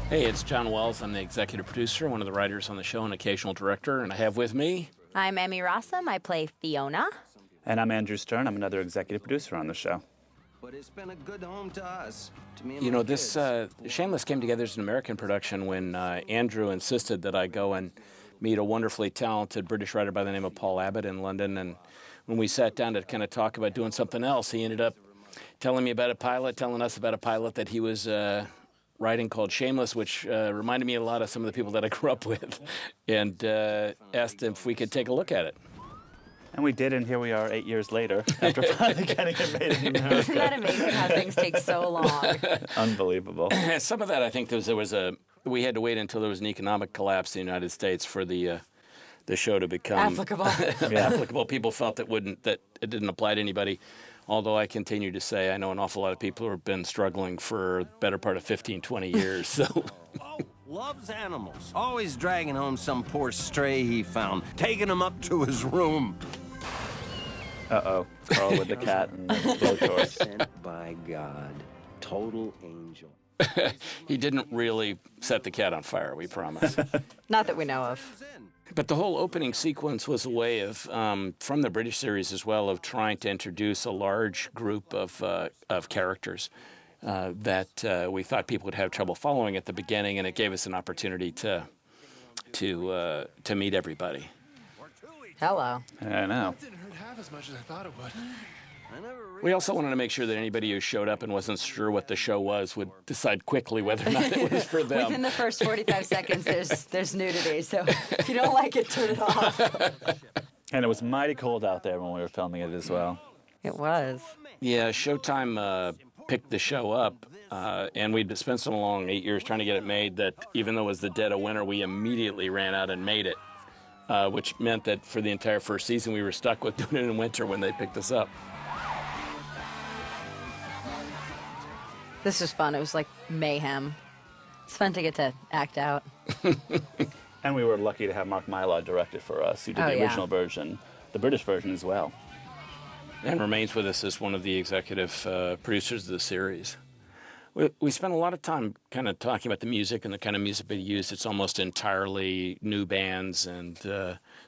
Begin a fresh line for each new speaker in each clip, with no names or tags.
Hey, it's John Wells. I'm the executive producer, one of the writers on the show, and occasional director, and I have with me...
I'm Emmy Rossum. I play Fiona.
And I'm Andrew Stearn. I'm another executive producer on the show.
But it's been a good home to us, to me and
You
my
know, this
kids.
Shameless came together as an American production when Andrew insisted that I go and meet a wonderfully talented British writer by the name of Paul Abbott in London, and when we sat down to kind of talk about doing something else, he ended up telling me about a pilot, telling us about a pilot that he was writing called Shameless, which reminded me a lot of some of the people that I grew up with, and asked if we could take a look at it.
And we did, and here we are 8 years later, after finally getting it made in America.
Isn't that amazing how things take so long?
Unbelievable.
Some of that, I think, we had to wait until there was an economic collapse in the United States for the show to become
Applicable.
applicable. People felt that it didn't apply to anybody. Although I continue to say I know an awful lot of people who have been struggling for the better part of 15, 20 years. So.
Oh, loves animals. Always dragging home some poor stray he found, taking him up to his room.
Uh-oh. Carl with the cat and the blowtorch.
Sent by God. Total angel.
He didn't really set the cat on fire, we promise.
Not that we know of.
But the whole opening sequence was a way of, from the British series as well, of trying to introduce a large group of characters that we thought people would have trouble following at the beginning, and it gave us an opportunity to meet everybody.
Hello.
I know.
It didn't hurt half as much as I thought it would.
We also wanted to make sure that anybody who showed up and wasn't sure what the show was would decide quickly whether or not it was for them.
Within the first 45 seconds, there's nudity, so if you don't like it, turn it off.
And it was mighty cold out there when we were filming it as well.
It was.
Yeah, Showtime picked the show up, and we'd spent so long, 8 years, trying to get it made that even though it was the dead of winter, we immediately ran out and made it, which meant that for the entire first season, we were stuck with doing it in winter when they picked us up.
This was fun. It was like mayhem. It's fun to get to act out.
And we were lucky to have Mark Mylod direct it for us, who did the original version, the British version as well.
And remains with us as one of the executive producers of the series. We spent a lot of time kind of talking about the music and the kind of music we used. It's almost entirely new bands and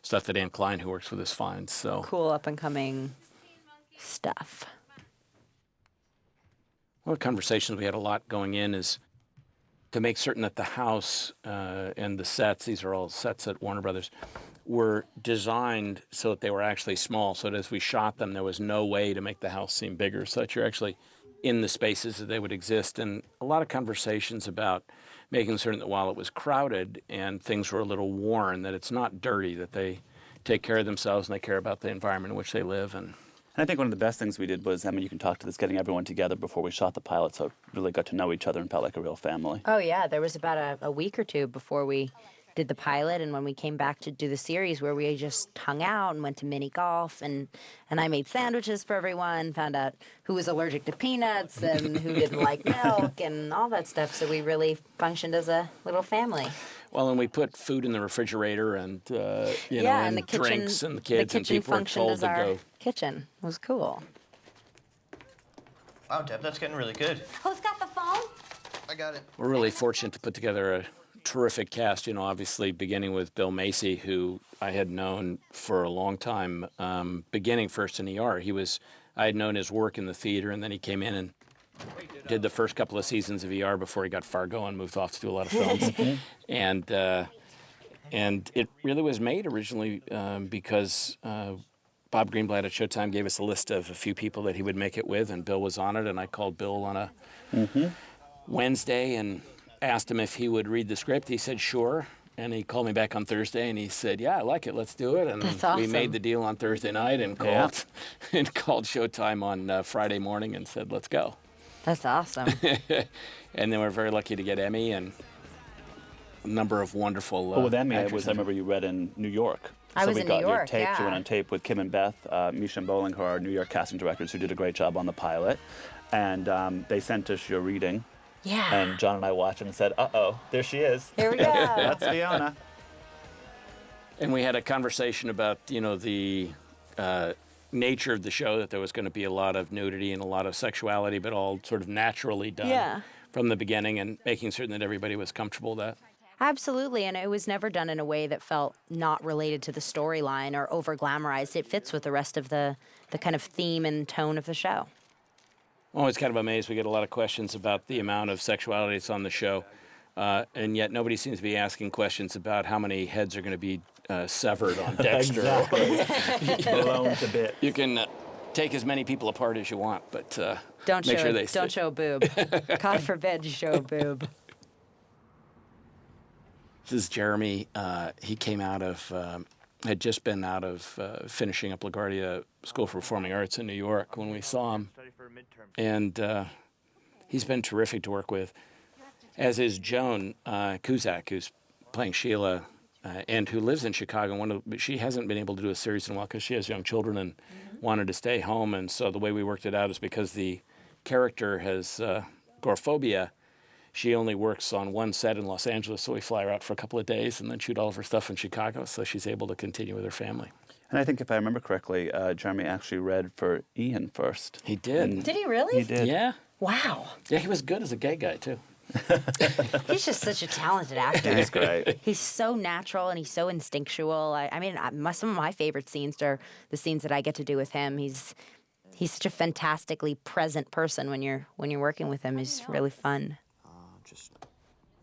stuff that Ann Klein, who works with us, finds. So
Cool up-and-coming stuff.
One of the conversations we had a lot going in is to make certain that the house and the sets, these are all sets at Warner Brothers, were designed so that they were actually small, so that as we shot them, there was no way to make the house seem bigger, so that you're actually in the spaces that they would exist. And a lot of conversations about making certain that while it was crowded and things were a little worn, that it's not dirty, that they take care of themselves and they care about the environment in which they live. And
I think one of the best things we did was, I mean, you can talk to this, getting everyone together before we shot the pilot, so really got to know each other and felt like a real family.
Oh, yeah. There was about a week or two before we did the pilot, and when we came back to do the series, where we just hung out and went to mini golf, and I made sandwiches for everyone, found out who was allergic to peanuts and who didn't like milk and all that stuff, so we really functioned as a little family.
Well, and we put food in the refrigerator and, and
the kitchen,
drinks, and the kids and people were told to go.
Kitchen. It was cool.
Wow, Deb, that's getting really good.
Who's got the phone?
I got it.
We're really fortunate to put together a terrific cast, obviously beginning with Bill Macy, who I had known for a long time, beginning first in ER. I had known his work in the theater, and then he came in and did the first couple of seasons of ER before he got Fargo and moved off to do a lot of films. And it really was made originally because Bob Greenblatt at Showtime gave us a list of a few people that he would make it with, and Bill was on it, and I called Bill on a Wednesday and asked him if he would read the script. He said, sure. And he called me back on Thursday, and he said, yeah, I like it. Let's do it. And
That's awesome.
We made the deal on Thursday night and called Showtime on Friday morning and said, let's go.
That's awesome.
And then we're very lucky to get Emmy and a number of wonderful
Well, with Emmy, I
actors.
remember you read in New York.
I was
we
in
got
New
your
York,
tape.
yeah.
You went on tape with Kim and Beth, Misha and Bowling, who are our New York casting directors, who did a great job on the pilot. And they sent us your reading.
Yeah.
And John and I watched it and said, uh-oh, there she is.
Here we go.
That's Fiona.
And we had a conversation about, the nature of the show, that there was going to be a lot of nudity and a lot of sexuality, but all sort of naturally done.
Yeah.
from the beginning and making certain that everybody was comfortable with that.
Absolutely, and it was never done in a way that felt not related to the storyline or over glamorized. It fits with the rest of the kind of theme and tone of the show.
I'm always kind of amazed. We get a lot of questions about the amount of sexuality that's on the show, and yet nobody seems to be asking questions about how many heads are going to be severed on Dexter.
Blown to bits.
You can take as many people apart as you want, but
Don't
make
show
sure they
don't show a boob. God forbid you show a boob.
This is Jeremy. He came out of, had just been out of finishing up LaGuardia School for Performing Arts in New York when we saw him. And he's been terrific to work with, as is Joan Cusack, who's playing Sheila, and who lives in Chicago. But she hasn't been able to do a series in a while because she has young children and wanted to stay home. And so the way we worked it out is because the character has agoraphobia. She only works on one set in Los Angeles, so we fly her out for a couple of days and then shoot all of her stuff in Chicago, so she's able to continue with her family.
And I think if I remember correctly, Jeremy actually read for Ian first.
He did.
And
Did he really?
He did.
Yeah.
Wow.
Yeah, he was good as a gay guy, too.
He's just such a talented actor.
He's great.
He's so natural and he's so instinctual. I mean, some of my favorite scenes are the scenes that I get to do with him. He's such a fantastically present person when you're working with him. He's really fun.
Just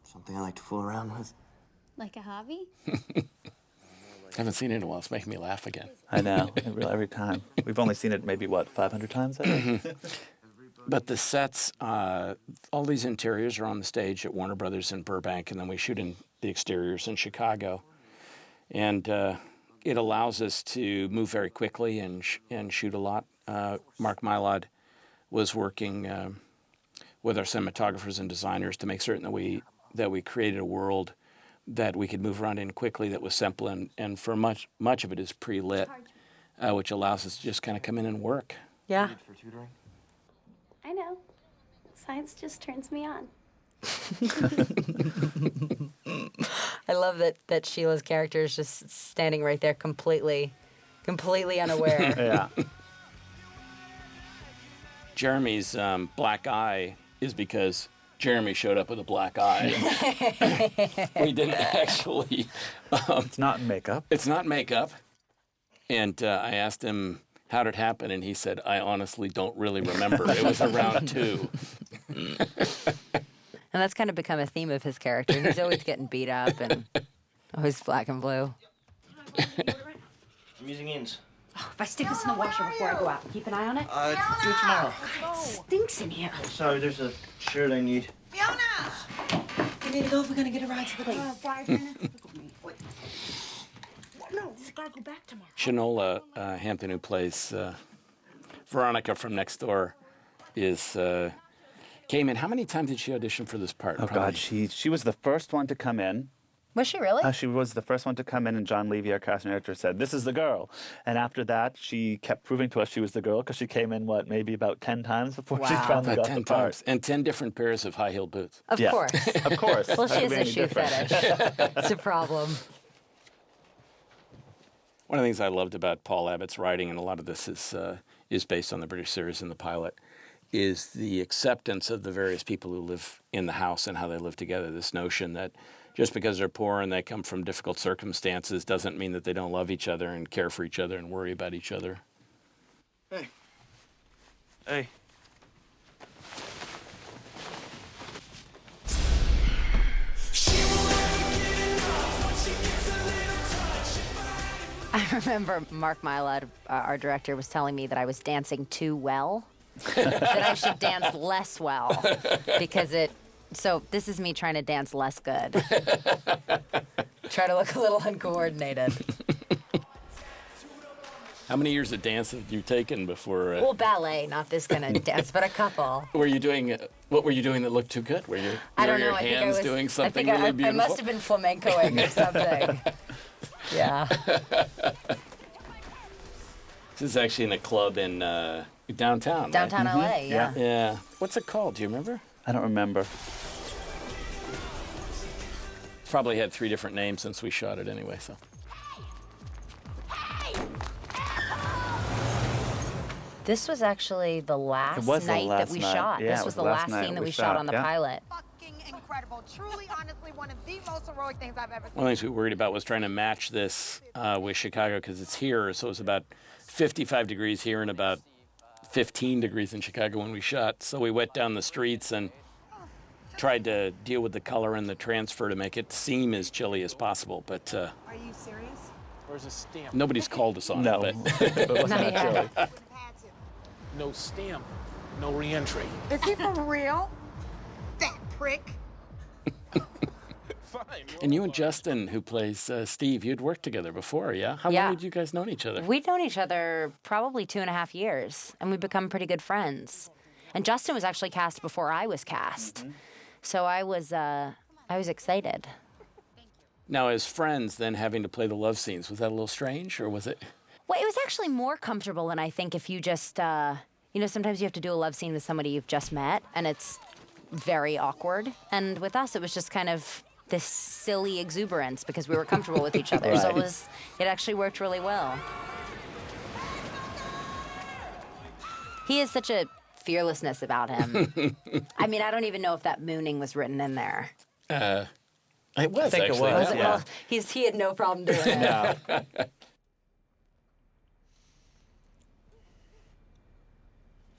something I like to fool around with.
Like a hobby?
I haven't seen it in a while. It's making me laugh again.
I know, every time. We've only seen it maybe, what, 500 times, I think?
But the sets, all these interiors are on the stage at Warner Brothers in Burbank, and then we shoot in the exteriors in Chicago. And it allows us to move very quickly and shoot a lot. Mark Mylod was working with our cinematographers and designers to make certain that we created a world that we could move around in quickly, that was simple, and for much of it is pre-lit, which allows us to just kind of come in and work.
Yeah.
For tutoring?
I know. Science just turns me on.
I love that Sheila's character is just standing right there completely unaware.
Yeah.
Jeremy's black eye is because Jeremy showed up with a black eye. We didn't actually.
It's not makeup.
It's not makeup. And I asked him how did it happen, and he said, I honestly don't really remember. It was around 2.
And that's kind of become a theme of his character. He's always getting beat up and always black and blue.
I'm using ins.
Oh, if I stick this in the washer before I go out, keep an eye on it.
Do it tomorrow.
Stinks in here.
Sorry, there's a shirt I need.
Fiona! We need to go if we're gonna get a ride to the lake. No, we gotta go back tomorrow.
Shanola Hampton, who plays Veronica from next door, came in. How many times did she audition for this part?
Oh, God, she was the first one to come in.
Was she really?
She was the first one to come in, and John Levy, our casting director, said, "This is the girl." And after that, she kept proving to us she was the girl because she came in, maybe about 10 times before she
Wow.
finally
About
got
10
the part.
times. And 10 different pairs of high-heeled boots.
Of
Yeah.
course.
Of course.
Well, she
How
has
could be
a
any
shoe
different?
fetish. It's a problem.
One of the things I loved about Paul Abbott's writing, and a lot of this is based on the British series and the pilot, is the acceptance of the various people who live in the house and how they live together. This notion that just because they're poor and they come from difficult circumstances doesn't mean that they don't love each other and care for each other and worry about each other.
Hey. Hey.
I remember Mark Mylod, our director, was telling me that I was dancing too well, that I should dance less well, because so this is me trying to dance less good. Try to look a little uncoordinated.
How many years of dance have you taken before?
Well, ballet, not this kind of dance, but a couple.
Were you doing? What were you doing that looked too good? Were your
I think
hands
I was
doing something
I think
really
I
beautiful?
must have been flamencoing or something. Yeah.
This is actually in a club in downtown. right?
Downtown LA, yeah.
Yeah. What's it called? Do you remember?
I don't remember.
It's probably had 3 different names since we shot it anyway. So.
This was actually the last
was the
night that
last
we
night.
shot.
Yeah,
This
it
was
was
the
the last
last
night
scene that
we
we shot
shot,
on the
yeah.
pilot.
Fucking incredible. Truly, honestly, one of the most heroic things I've ever seen.
One of the things we were worried about was trying to match this with Chicago because it's here, so it was about 55 degrees here and about 15 degrees in Chicago when we shot. So we went down the streets and tried to deal with the color and the transfer to make it seem as chilly as possible. But
Are you serious?
Where's a stamp?
nobody's called us on
No,
it. But
it wasn't
Not
that
yet.
chilly.
No stamp. No reentry.
Is he for real? That prick.
Fine.
and you and Justin, who plays Steve, you'd worked together before, yeah? How
Yeah.
long had you guys known each other?
We'd known each other probably 2.5 years, and we've become pretty good friends. And Justin was actually cast before I was cast, so I was excited.
Now, as friends, then having to play the love scenes, was that a little strange, or was it?
Well, it was actually more comfortable than I think if you just, sometimes you have to do a love scene with somebody you've just met, and it's very awkward. And with us, it was just kind of this silly exuberance because we were comfortable with each other. So
Right.
it actually worked really well. He has such a fearlessness about him. I mean, I don't even know if that mooning was written in there.
It was,
I think it
actually.
was,
yeah.
yeah.
Well, he had no problem doing it.
No.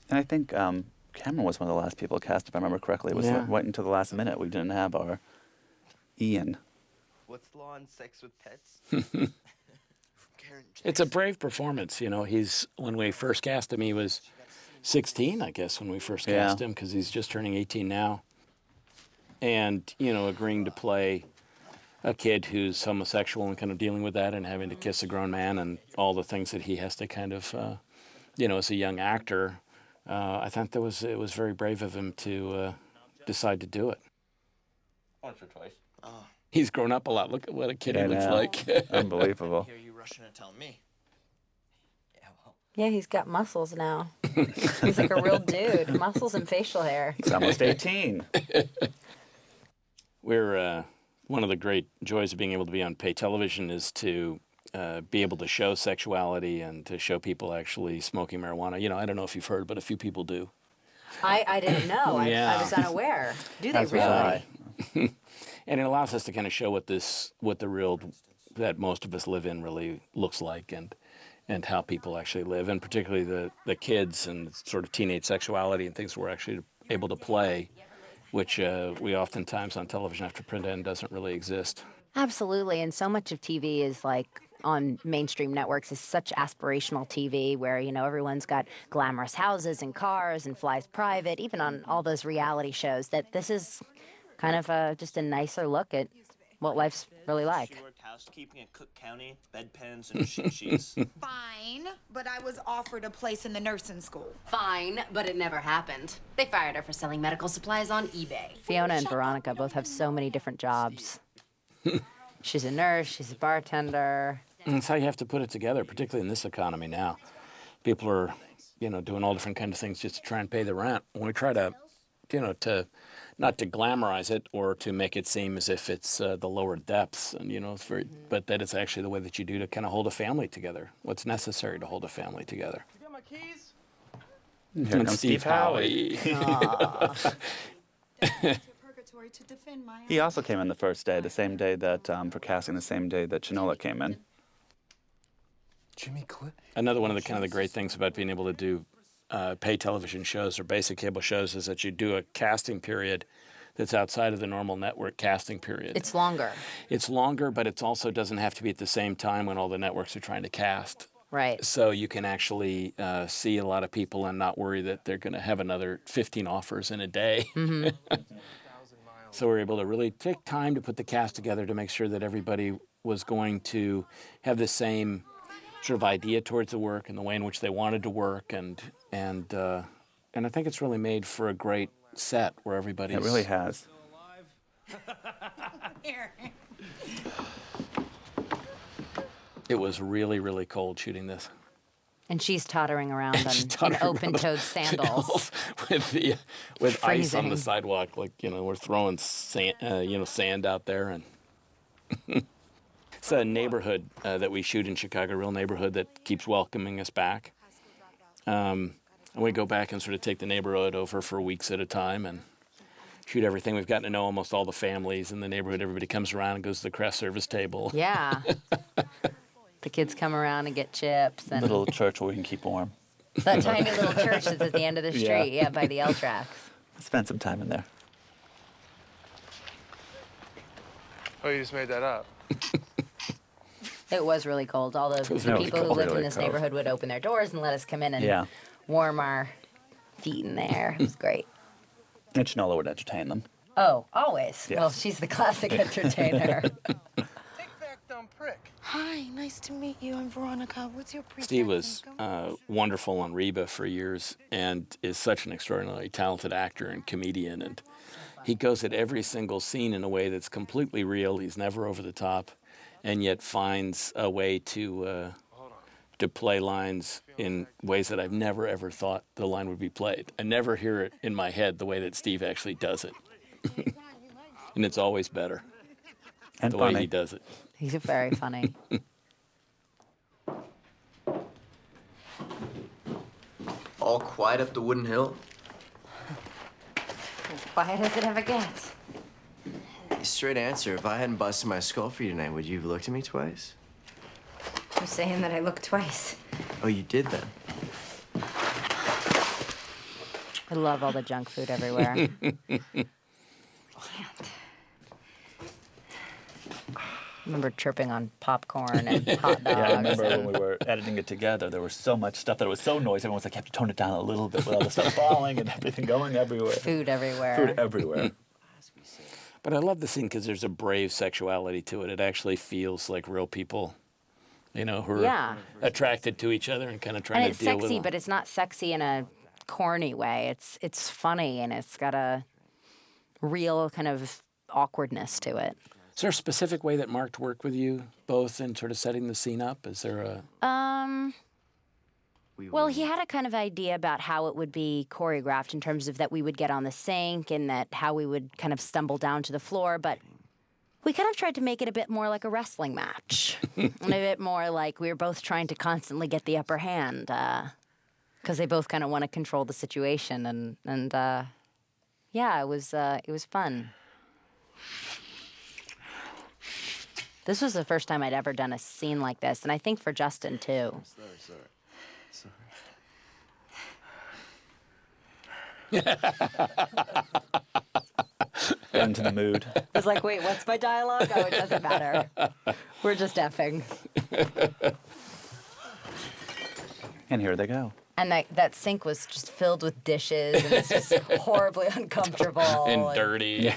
And I think Cameron was one of the last people cast, if I remember correctly. It was
Yeah.
right until the last minute. We didn't have our Ian.
What's the law on sex with pets?
It's a brave performance, you know. When we first cast him, he was 16, I guess, when we first cast him, because he's just turning 18 now. And, agreeing to play a kid who's homosexual and kind of dealing with that and having to kiss a grown man and all the things that he has to kind of, as a young actor, I think it was very brave of him to decide to do it.
Once or twice.
He's grown up a lot. Look at what a kid he
I
looks
know.
like.
Unbelievable.
Hear you rushing to tell me. Yeah, well.
Yeah, he's got muscles now. He's like a real dude. Muscles and facial hair.
He's almost 18.
We're one of the great joys of being able to be on pay television is to be able to show sexuality and to show people actually smoking marijuana. I don't know if you've heard, but a few people do.
I didn't know.
Yeah.
I was unaware. Do they
As was
really?
I.
And it allows us to kind of show what the real that most of us live in really looks like and how people actually live, and particularly the kids and sort of teenage sexuality and things we're actually able to play, which we oftentimes on television after print end doesn't really exist.
Absolutely. And so much of TV is like on mainstream networks is such aspirational TV where, everyone's got glamorous houses and cars and flies private, even on all those reality shows, that this is kind of just a nicer look at what life's really like.
She worked housekeeping at Cook County, bedpans and sheet sheets.
Fine, but I was offered a place in the nursing school.
Fine, but it never happened. They fired her for selling medical supplies on eBay.
Fiona and Veronica both have so many different jobs. She's a nurse, she's a bartender.
And that's how you have to put it together, particularly in this economy now. People are, doing all different kinds of things just to try and pay the rent. When we try to, not to glamorize it or to make it seem as if it's the lower depths, and it's very, but that it's actually the way that you do to kind of hold a family together. What's necessary to hold a family together.
You got my keys?
Here comes Steve Howie. He also came in the first day, the same day that, for casting, the same day that Chinola came in.
Jimmy Cliff.
Another one of the kind of the great things about being able to do pay television shows or basic cable shows is that you do a casting period that's outside of the normal network casting period.
It's longer.
It's longer, but it also doesn't have to be at the same time when all the networks are trying to cast.
Right.
So you can actually see a lot of people and not worry that they're going to have another 15 offers in a day.
Mm-hmm.
So we're able to really take time to put the cast together to make sure that everybody was going to have the same sort of idea towards the work and the way in which they wanted to work, and I think it's really made for a great set where everybody's.
It really has.
It was really, really cold shooting this.
And she's tottering around in open-toed sandals.
with ice on the
Freezing.
sidewalk, like we're throwing sand out there, and it's a neighborhood that we shoot in Chicago, a real neighborhood that keeps welcoming us back. And we go back and sort of take the neighborhood over for weeks at a time and shoot everything. We've gotten to know almost all the families in the neighborhood. Everybody comes around and goes to the craft service table.
Yeah. The kids come around and get chips. And
Little church where we can keep warm.
that tiny little church that's at the end of the street,
Yeah.
by the L tracks.
Spend some time in there.
Oh, you just made that up.
It was really cold. All the
was
people who lived in
really
this
cold.
neighborhood would open their doors and let us come in and warm our feet in there. It was great.
And Shinola would entertain them.
Oh, always.
Yes.
Well, she's the classic entertainer.
Hi, nice to meet you. I'm Veronica. What's your pre
Steve was wonderful on Reba for years and is such an extraordinarily talented actor and comedian. And he goes at every single scene in a way that's completely real. He's never over the top, and yet finds a way to play lines in ways that I've never, ever thought the line would be played. I never hear it in my head the way that Steve actually does it. And it's always better
And
the
funny.
way he does it.
He's very funny.
All quiet up the wooden hill?
As quiet as it ever gets.
Straight answer. If I hadn't busted my skull for you tonight, would you have looked at me twice?
You're saying that I looked twice.
Oh, you did then?
I love all the junk food everywhere. I remember chirping on popcorn and hot dogs.
Yeah, I remember
and
when we were editing it together, there was so much stuff that it was so noisy. Everyone was like, you have to tone it down a little bit with all the stuff falling and everything going everywhere.
food everywhere.
Food everywhere.
But I love the scene because there's a brave sexuality to it. It actually feels like real people, who are attracted to each other and kind of trying
And
to deal
it's
with
sexy,
them.
but it's not sexy in a corny way. It's funny and it's got a real kind of awkwardness to it.
Is there a specific way that Mark worked with you both in sort of setting the scene up? Is there a...
Well, he had a kind of idea about how it would be choreographed in terms of that we would get on the sink and that how we would kind of stumble down to the floor, but we kind of tried to make it a bit more like a wrestling match and a bit more like we were both trying to constantly get the upper hand because they both kind of want to control the situation and yeah, it was fun. This was the first time I'd ever done a scene like this, and I think for Justin too.
Sorry.
Into the mood.
I was like, wait, what's my dialogue? Oh, it doesn't matter. We're just effing.
And here they go.
And that sink was just filled with dishes, and it's just horribly uncomfortable.
and dirty.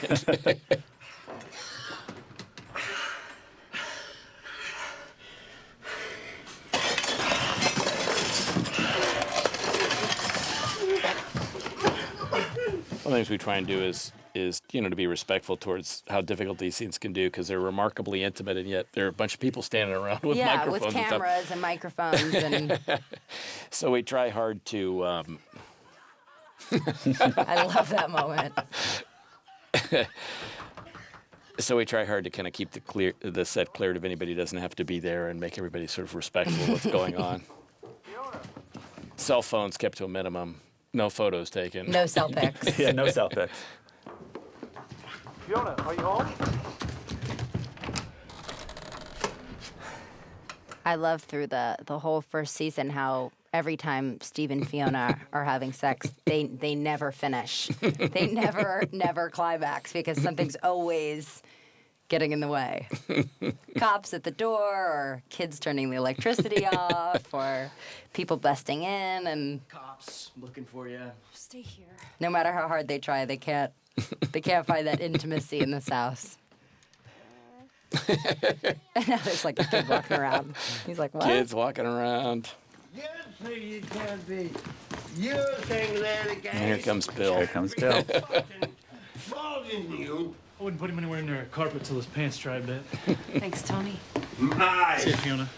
One of the things we try and do is to be respectful towards how difficult these scenes can do because they're remarkably intimate, and yet there are a bunch of people standing around with microphones
with cameras and microphones and
so we try hard to
I love that moment.
So we try hard to kind of keep the set cleared if anybody doesn't have to be there and make everybody sort of respectful of what's going on. Cell phones kept to a minimum. No photos taken.
No cell pics.
Yeah, no cell pics.
Fiona, are you home?
I love through the whole first season how every time Steve and Fiona are having sex, they never finish. They never climax because something's always getting in the way. Cops at the door, or kids turning the electricity off, or people busting in, and
Cops looking for you.
Stay here.
no matter how hard they try, they can't find that intimacy in this house. And now there's like a kid walking around. He's like, what?
Kids walking around.
You can't be. You think that
And here comes Bill.
Here comes Bill.
balls in you.
I wouldn't put him anywhere near a carpet till his pants dry a bit.
Thanks, Tony.
Nice.
See you, Fiona.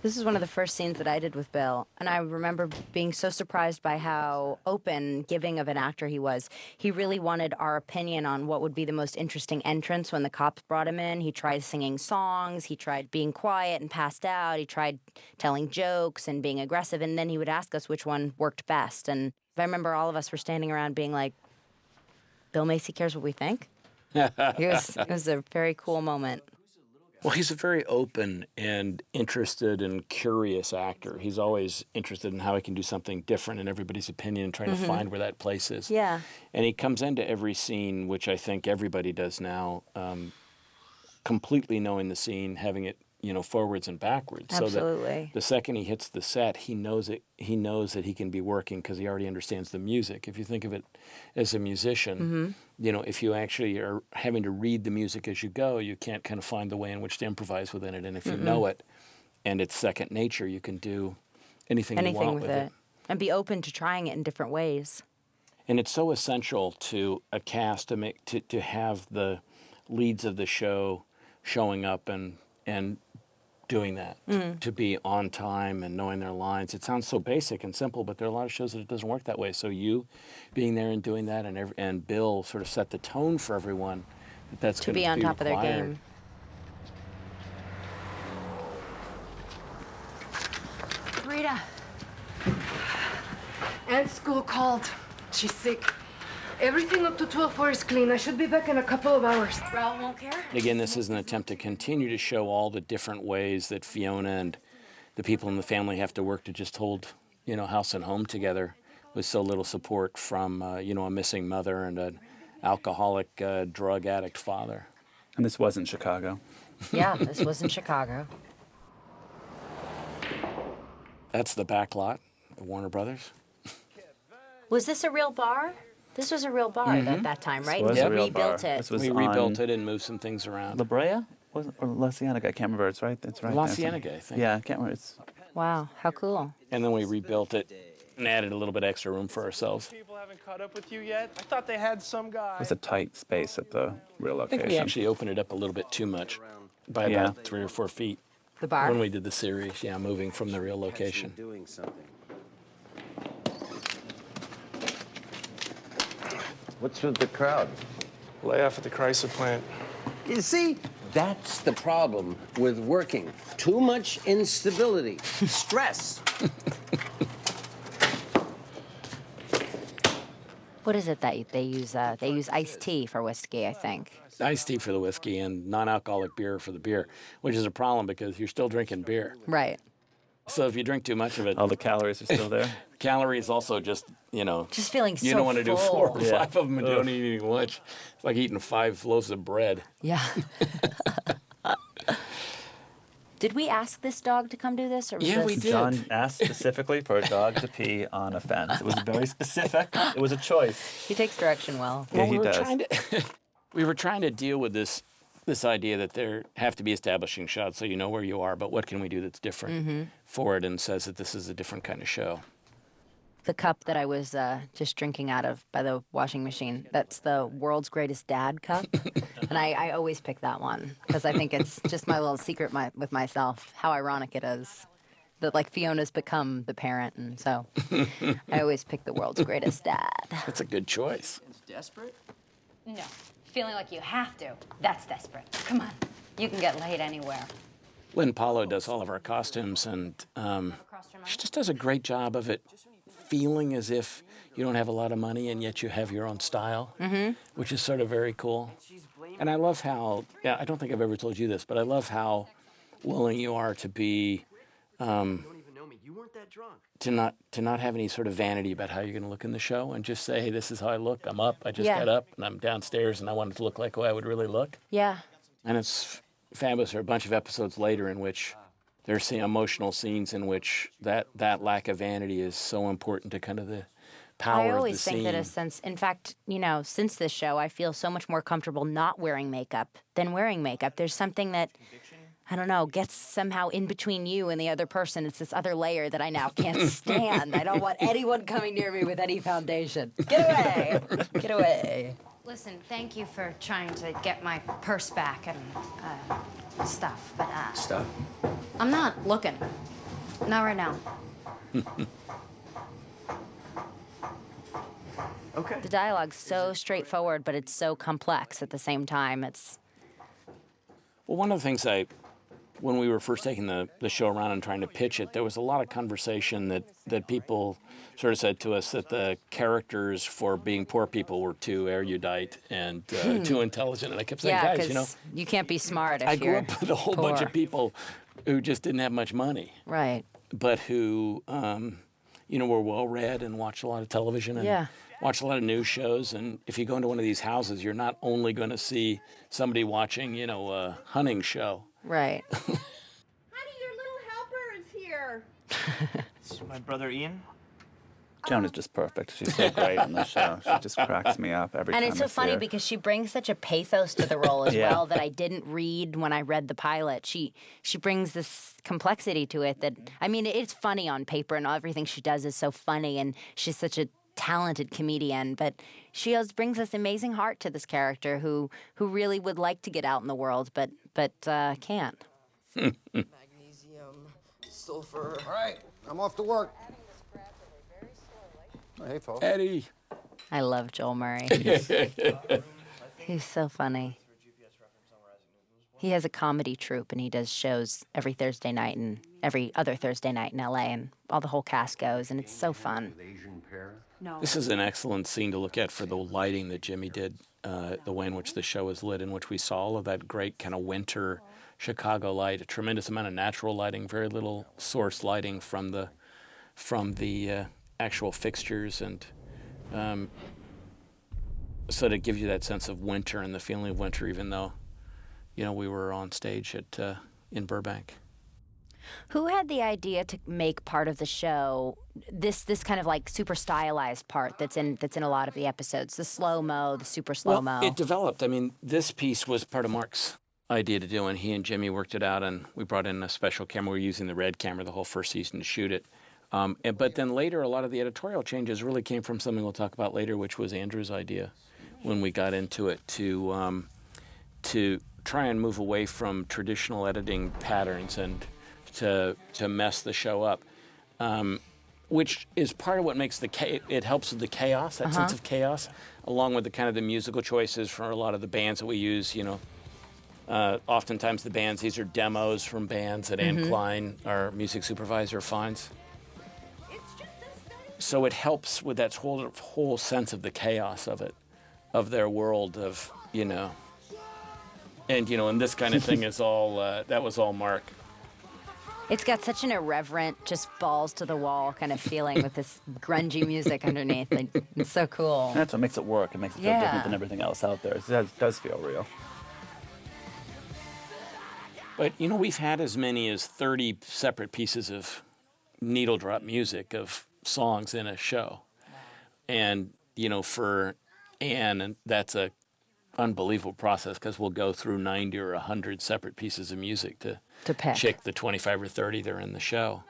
This is one of the first scenes that I did with Bill, and I remember being so surprised by how open, giving of an actor he was. He really wanted our opinion on what would be the most interesting entrance when the cops brought him in. He tried singing songs, he tried being quiet and passed out, he tried telling jokes and being aggressive, and then he would ask us which one worked best. And I remember all of us were standing around being like, Bill Macy cares what we think? It was a very cool moment.
Well, he's a very open and interested and curious actor. He's always interested in how he can do something different in everybody's opinion and trying to find where that place is.
Yeah.
And he comes into every scene, which I think everybody does now, completely knowing the scene, having it, forwards and backwards.
Absolutely.
So that the second he hits the set, he knows it. He knows that he can be working because he already understands the music. If you think of it as a musician, if you actually are having to read the music as you go, you can't kind of find the way in which to improvise within it. And if you know it, and it's second nature, you can do anything you want with it.
And be open to trying it in different ways.
And it's so essential to a cast to have the leads of the show showing up and doing that, to be on time and knowing their lines. It sounds so basic and simple, but there are a lot of shows that it doesn't work that way. So you being there and doing that, and Bill sort of set the tone for everyone. That's
to be on top of their game.
Rita. Aunt's school called. She's sick. Everything up to 12:04 is clean. I should be back in a couple of hours.
Raul won't care?
Again, this is an attempt to continue to show all the different ways that Fiona and the people in the family have to work to just hold, house and home together with so little support from, a missing mother and an alcoholic, drug addict father.
And this was in Chicago.
Yeah, this was in Chicago.
That's the back lot of Warner Brothers.
Was this a real bar? This was a real bar at that time, right?
This was a real
rebuilt
bar.
it.
We rebuilt it and moved some things around.
La Brea? Or La Cienega? I can't remember. It's right. It's right.
La
there.
Cienega, I think.
Yeah, I can't remember.
Wow, how cool.
And then we rebuilt it and added a little bit extra room for ourselves.
People haven't caught up with you yet? I thought they had some guy.
It was a tight space at the real
I
location.
think we actually opened it up a little bit too much, by about 3 or 4 feet.
The bar?
When we did the series, moving from the real location.
Doing something. What's with the crowd?
Layoff at the Chrysler plant.
You see, that's the problem with working. Too much instability, stress.
What is it that they use? They use iced tea for whiskey, I think.
Iced tea for the whiskey and non-alcoholic beer for the beer, which is a problem because you're still drinking beer.
Right.
So if you drink too much of it...
All the calories are still there.
Calories also just,
Just feeling so
you don't want to do 4 or 5
Yeah.
of them and don't eat any lunch. It's like eating 5 loaves of bread.
Yeah. Did we ask this dog to come do this? Or was
Yeah, we
this...
did.
John asked specifically for a dog to pee on a fence. It was very specific. It was a choice.
He takes direction well.
Yeah, he
we were
does.
We were trying to deal with this idea that there have to be establishing shots so you know where you are, but what can we do that's different for it and says that this is a different kind of show.
The cup that I was just drinking out of by the washing machine, that's the world's greatest dad cup. And I always pick that one because I think it's just my little secret with myself, how ironic it is that Fiona's become the parent. And so I always pick the world's greatest dad.
That's a good choice.
It's desperate?
No. Feeling like you have to. That's desperate. Come on. You can get laid anywhere.
Lynn Paulo does all of our costumes, and she just does a great job of it feeling as if you don't have a lot of money and yet you have your own style, which is sort of very cool. And I love how, I don't think I've ever told you this, but I love how willing you are to be, to not have any sort of vanity about how you're going to look in the show and just say, hey, this is how I look. I'm up. I just got up and I'm downstairs and I want it to look like how I would really look.
Yeah.
And it's fabulous. There are a bunch of episodes later in which there's emotional scenes in which that lack of vanity is so important to kind of the power of the scene.
I always think that in fact, since this show, I feel so much more comfortable not wearing makeup than wearing makeup. There's something that, I don't know, gets somehow in between you and the other person. It's this other layer that I now can't stand. I don't want anyone coming near me with any foundation. Get away. Get away.
Listen, thank you for trying to get my purse back and stuff, but
Stuff?
I'm not looking. Not right now.
Okay.
The dialogue's so straightforward, but it's so complex at the same time.
Well, one of the things when we were first taking the show around and trying to pitch it, there was a lot of conversation that people sort of said to us that the characters for being poor people were too erudite and too intelligent. And I kept saying,
Yeah,
guys, you know,
you can't be smart if
I
you're
grew up with a whole bunch of people who just didn't have much money.
Right.
But who, you know, were well-read and watched a lot of television and watched a lot of news shows. And if you go into one of these houses, you're not only going to see somebody watching, you know, a hunting show.
Right.
Honey, your little helper is here.
It's my brother Ian.
Joan is just perfect. She's so great on the show. She just cracks me up every time.
And it's so
I see
funny
her.
because she brings such a pathos to the role as
Yeah.
well that I didn't read when I read the pilot. She brings this complexity to it that, I mean, it's funny on paper and everything she does is so funny and she's such a talented comedian, but she also brings this amazing heart to this character who really would like to get out in the world but can't.
Magnesium, sulfur. All right, I'm off to work. Hey, folks.
Eddie.
I love Joel Murray. He's so funny. He has a comedy troupe, and he does shows every Thursday night and every other Thursday night in L.A., and the whole cast goes, and it's so fun.
This is an excellent scene to look at for the lighting that Jimmy did, the way in which the show is lit, in which we saw all of that great kind of winter Chicago light, a tremendous amount of natural lighting, very little source lighting from the actual fixtures, and so that gives you that sense of winter and the feeling of winter, even though, you know, we were on stage in Burbank.
Who had the idea to make part of the show this kind of like super stylized part that's in a lot of the episodes, the slow-mo, the super slow-mo?
Well, it developed. I mean, this piece was part of Mark's idea to do, and he and Jimmy worked it out, and we brought in a special camera. We were using the red camera the whole first season to shoot it. But then later, a lot of the editorial changes really came from something we'll talk about later, which was Andrew's idea when we got into it to try and move away from traditional editing patterns and to mess the show up, which is part of what makes it helps with the chaos, that sense of chaos, along with the kind of the musical choices for a lot of the bands that we use. You know, oftentimes the bands, these are demos from bands that Ann Klein, our music supervisor, finds. So it helps with that whole sense of the chaos of it, of their world, of, you know. And, you know, and this kind of thing is all, that was all Mark.
It's got such an irreverent, just balls to the wall kind of feeling with this grungy music underneath. It's so cool.
That's what makes it work. It makes it feel different than everything else out there. It does feel real.
But, you know, we've had as many as 30 separate pieces of needle drop music of songs in a show. And, you know, for Anne, that's a unbelievable process because we'll go through 90 or 100 separate pieces of music to pick the 25 or 30 that are in the show.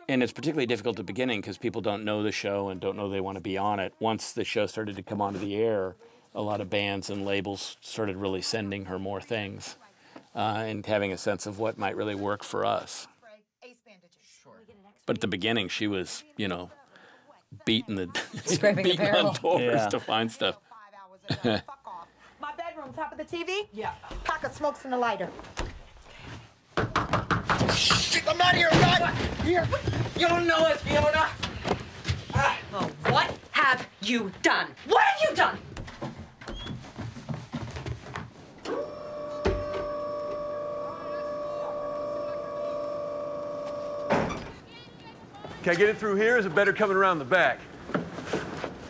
And it's particularly difficult at the beginning because people don't know the show and don't know they want to be on it. Once the show started to come onto the air, a lot of bands and labels started really sending her more things and having a sense of what might really work for us. But at the beginning, she was, you know, beating on doors to find stuff.
My bedroom, top of the TV? Yeah. Pack of smokes and a lighter.
Shit, I'm not here, I'm not here.
You don't know it, Fiona. Oh, what have you done? What have you done?
Can I get it through here? Is it better coming around the back?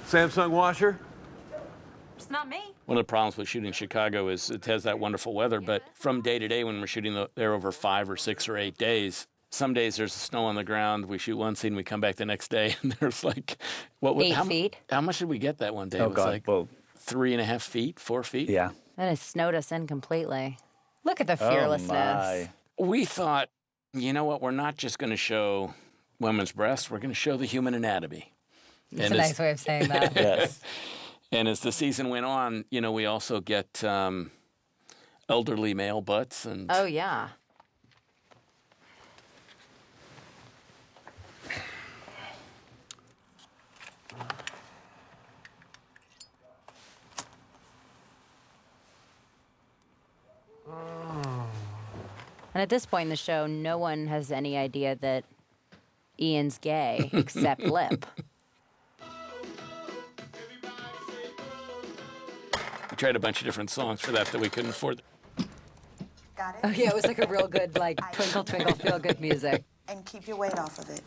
Samsung washer?
It's not me.
One of the problems with shooting Chicago is it has that wonderful weather, but from day to day when we're shooting there over 5 or 6 or 8 days, some days there's snow on the ground, we shoot one scene, we come back the next day, and there's like...
8 feet?
How much did we get that one day?
Oh,
it was
God.
like 3.5 feet, 4 feet?
Yeah.
And it snowed us in completely. Look at the fearlessness.
We thought, you know what, we're not just going to show women's breasts, we're going to show the human anatomy.
That's a nice way of saying that.
Yes.
And as the season went on, you know, we also get elderly male butts and.
Oh yeah. And at this point in the show, no one has any idea that Ian's gay except Lip.
We tried a bunch of different songs for that we couldn't afford.
Got it?
Oh yeah, it was like a real good, like, twinkle, twinkle, feel good music.
And keep your weight off of it.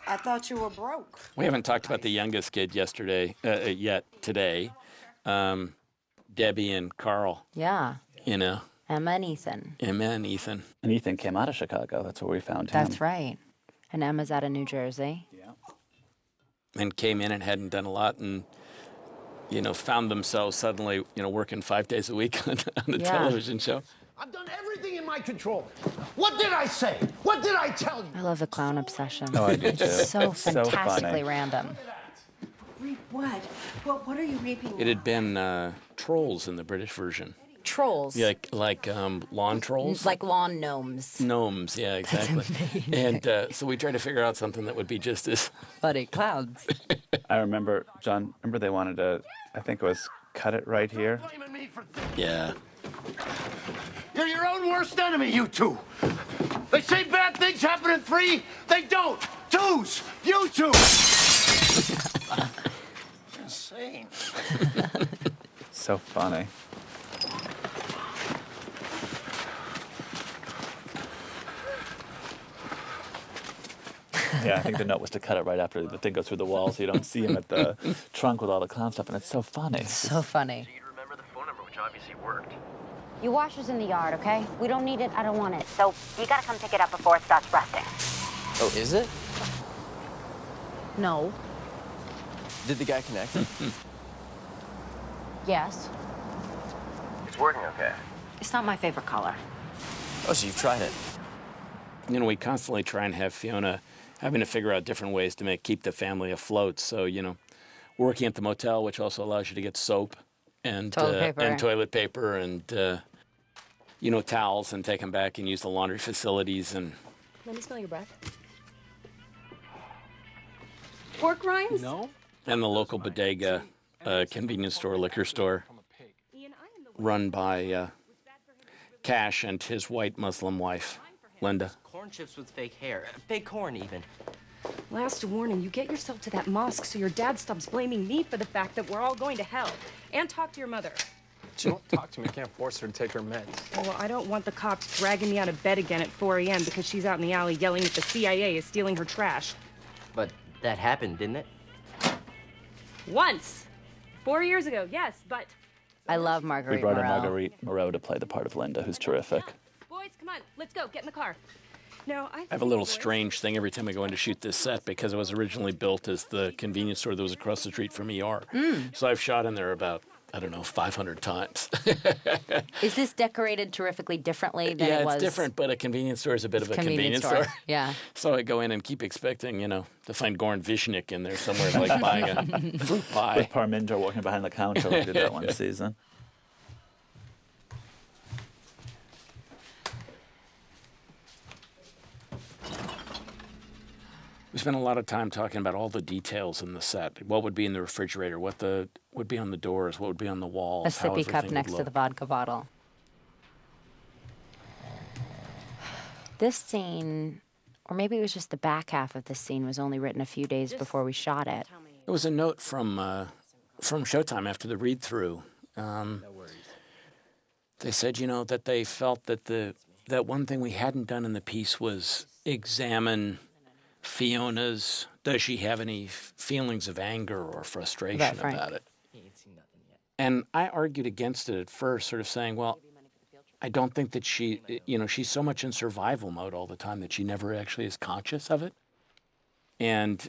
I thought you were broke.
We haven't talked about the youngest kid yet today. Debbie and Carl.
Yeah.
You know.
Emma and Ethan.
Emma and Ethan.
And Ethan came out of Chicago. That's where we found him.
That's right. And Emma's out of New Jersey.
Yeah.
And came in and hadn't done a lot and, you know, found themselves suddenly, you know, working 5 days a week on the television show.
I've done everything in my control. What did I say? What did I tell you?
I love the clown obsession.
Oh, I do too.
It's so fantastically
funny.
random.
Reap what? What are you reaping?
It had been trolls in the British version.
Trolls.
Yeah, like lawn trolls.
Like lawn gnomes.
Gnomes, yeah, exactly. And so we tried to figure out something that would be just as
funny. Clowns.
I remember, John, they wanted to, I think it was cut it right here.
Yeah.
You're your own worst enemy, you two. They say bad things happen in 3. They don't. 2s. You two. Insane.
So funny. Yeah, I think the note was to cut it right after the thing goes through the wall so you don't see him at the trunk with all the clown stuff, and it's so funny.
It's so funny.
So you remember the phone number, which obviously worked.
Your washer's in the yard, okay? We don't need it, I don't want it. So you gotta come pick it up before it starts rusting.
Oh, is it?
No.
Did the guy connect it?
Yes.
It's working okay.
It's not my favorite color.
Oh, so you've tried it?
You know, we constantly try and have Fiona having to figure out different ways to keep the family afloat. So, you know, working at the motel, which also allows you to get soap and toilet paper and you know, towels and take them back and use the laundry facilities and.
Let me smell your breath. Pork rinds?
No. And the local bodega, convenience store, liquor store, run by Cash and his white Muslim wife, Linda.
Corn chips with fake hair. Fake corn, even.
Last warning, you get yourself to that mosque so your dad stops blaming me for the fact that we're all going to hell. And talk to your mother.
She won't talk to me. I can't force her to take her meds.
Well, I don't want the cops dragging me out of bed again at 4 a.m. because she's out in the alley yelling that the CIA is stealing her trash.
But that happened, didn't it?
Once. 4 years ago, yes, but...
I love Marguerite
We brought in
Moreau.
Marguerite Moreau to play the part of Linda, who's terrific.
Boys, come on, let's go, get in the car. No,
I have a little strange thing every time I go in to shoot this set because it was originally built as the convenience store that was across the street from ER. So I've shot in there about, I don't know, 500 times.
Is this decorated terrifically differently than it was?
Yeah, it's different, but a convenience store is a bit of a convenience store.
Yeah.
So I go in and keep expecting, you know, to find Goran Vishnik in there somewhere, like buying a fruit pie.
With Parminder walking behind the counter, we did that one season.
We spent a lot of time talking about all the details in the set. What would be in the refrigerator, what would be on the doors, what would be on the walls.
A sippy cup next to
look.
the vodka bottle. This scene, or maybe it was just the back half of the scene, was only written a few days before we shot it.
It was a note from Showtime after the read-through. They said, you know, that they felt that that one thing we hadn't done in the piece was examine Fiona's, does she have any feelings of anger or frustration about it? And I argued against it at first, sort of saying, well, I don't think that she, you know, she's so much in survival mode all the time that she never actually is conscious of it. And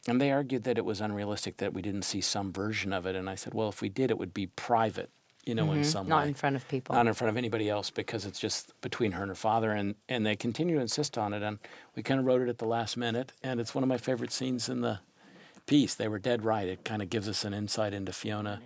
they argued that it was unrealistic that we didn't see some version of it. And I said, well, if we did, it would be private, you know, in some way.
Not in front of people.
Not in front of anybody else, because it's just between her and her father. And they continue to insist on it. And we kind of wrote it at the last minute. And it's one of my favorite scenes in the piece. They were dead right. It kind of gives us an insight into Fiona.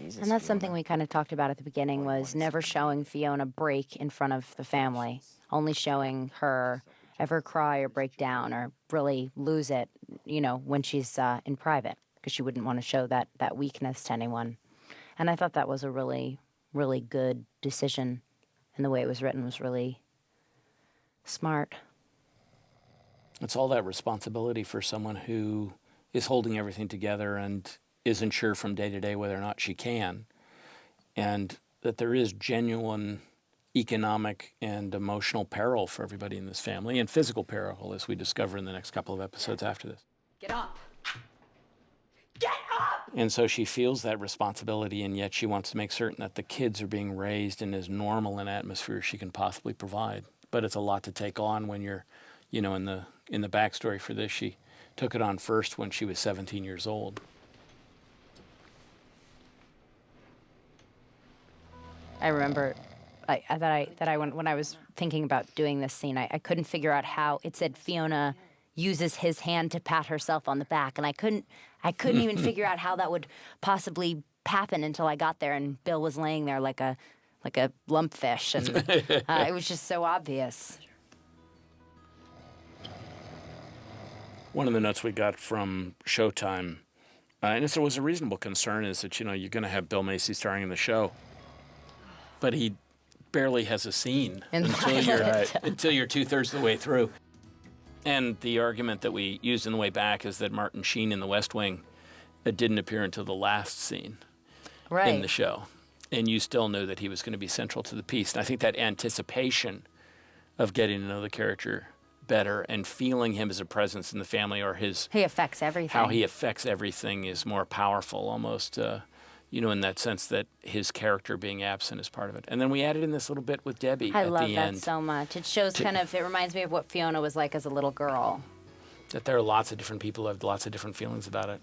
And that's something we kind of talked about at the beginning, was never showing Fiona break in front of the family, only showing her ever cry or break down or really lose it, you know, when she's in private, because she wouldn't want to show that weakness to anyone. And I thought that was a really, really good decision, and the way it was written was really smart.
It's all that responsibility for someone who is holding everything together and isn't sure from day to day whether or not she can, and that there is genuine economic and emotional peril for everybody in this family, and physical peril, as we discover in the next couple of episodes after this.
Get up! Get up!
And so she feels that responsibility, and yet she wants to make certain that the kids are being raised in as normal an atmosphere as she can possibly provide. But it's a lot to take on when you're, you know, in the backstory for this, she took it on first when she was 17 years old.
I remember when I was thinking about doing this scene, I couldn't figure out how it said Fiona uses his hand to pat herself on the back, and I couldn't even figure out how that would possibly happen until I got there, and Bill was laying there like a lumpfish, and it was just so obvious.
One of the notes we got from Showtime, and it was a reasonable concern, is that, you know, you're going to have Bill Macy starring in the show, but he barely has a scene until you're two-thirds of the way through. And the argument that we used in the way back is that Martin Sheen in The West Wing didn't appear until the last scene in the show. And you still knew that he was going to be central to the piece. And I think that anticipation of getting to know the character better and feeling him as a presence in the family, or
he affects everything.
How he affects everything is more powerful, almost, you know, in that sense that his character being absent is part of it. And then we added in this little bit with Debbie at the end.
I love that so much. It shows it reminds me of what Fiona was like as a little girl.
That there are lots of different people who have lots of different feelings about it.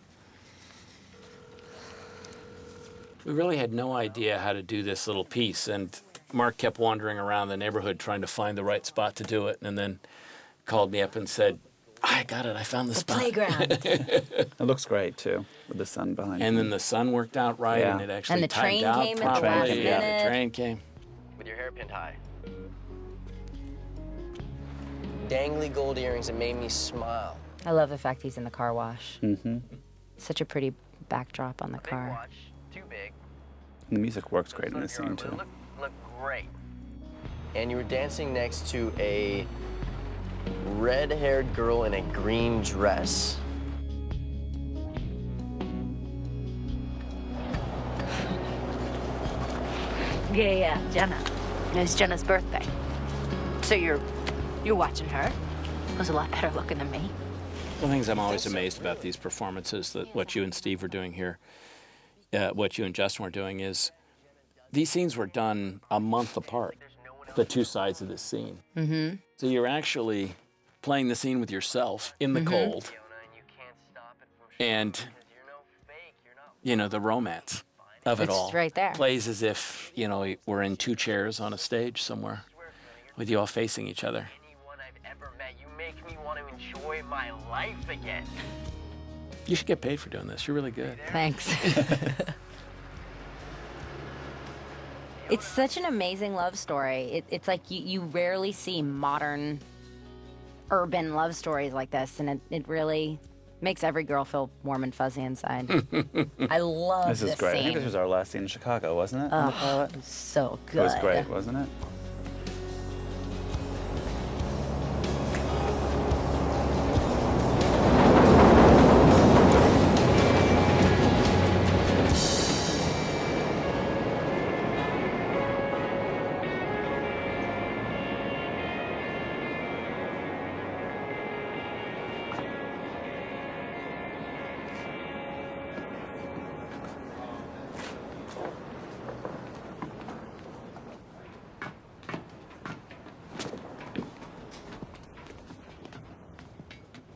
We really had no idea how to do this little piece, and Mark kept wandering around the neighborhood trying to find the right spot to do it, and then called me up and said, I got it, I found the spot.
Playground.
It looks great, too, with the sun behind
And then the sun worked out right, and it actually timed out properly.
And the train came at the last minute.
Yeah, the train came.
With your hair pinned high. Dangly gold earrings that made me smile.
I love the fact he's in the car wash.
Mm-hmm.
Such a pretty backdrop on the car.
Watch, too big.
The music works great in this scene, too.
Look great. And you were dancing next to a red-haired girl in a green dress.
Yeah, Jenna. It's Jenna's birthday. So you're watching her. Who's a lot better looking than me.
One of the things I'm always amazed about these performances, that what you and Steve were doing here, what you and Justin were doing, is these scenes were done a month apart, the two sides of this scene.
Mm-hmm.
So you're actually playing the scene with yourself in the cold, and, you know, the romance of it all.
It's right there.
Plays as if, you know, we're in two chairs on a stage somewhere with you all facing each other.
Anyone I've ever met, you make me want to enjoy my life again.
You should get paid for doing this. You're really good.
Thanks. It's such an amazing love story. It's like you rarely see modern urban love stories like this, and it really makes every girl feel warm and fuzzy inside. I love this
This is great.
scene.
I think this was our last scene in Chicago, wasn't it?
Oh, it was so good.
It was great, wasn't it?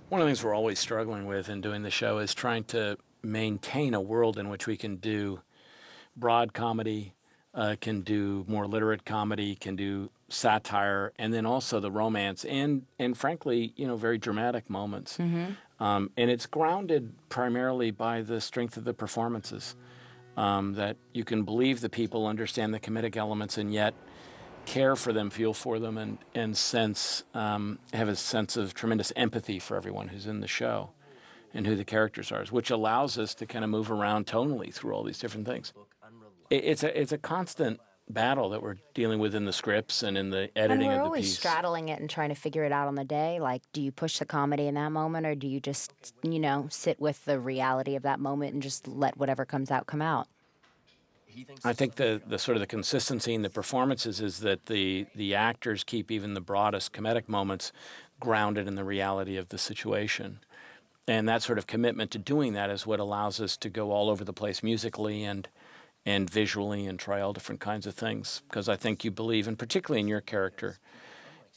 One of the things we're always struggling with in doing the show is trying to maintain a world in which we can do broad comedy, can do more literate comedy, can do satire, and then also the romance and frankly, very dramatic moments. And it's grounded primarily by the strength of the performances, that you can believe the people, understand the comedic elements, and yet care for them, feel for them, and have a sense of tremendous empathy for everyone who's in the show and who the characters are, which allows us to kind of move around tonally through all these different things. It's a constant battle that we're dealing with in the scripts and in the editing of the piece.
And we're always straddling it and trying to figure it out on the day. Like, do you push the comedy in that moment, or do you just, sit with the reality of that moment and just let whatever comes out come out?
I think the sort of the consistency in the performances is that the actors keep even the broadest comedic moments grounded in the reality of the situation. And that sort of commitment to doing that is what allows us to go all over the place musically and visually and try all different kinds of things. Because I think you believe, and particularly in your character,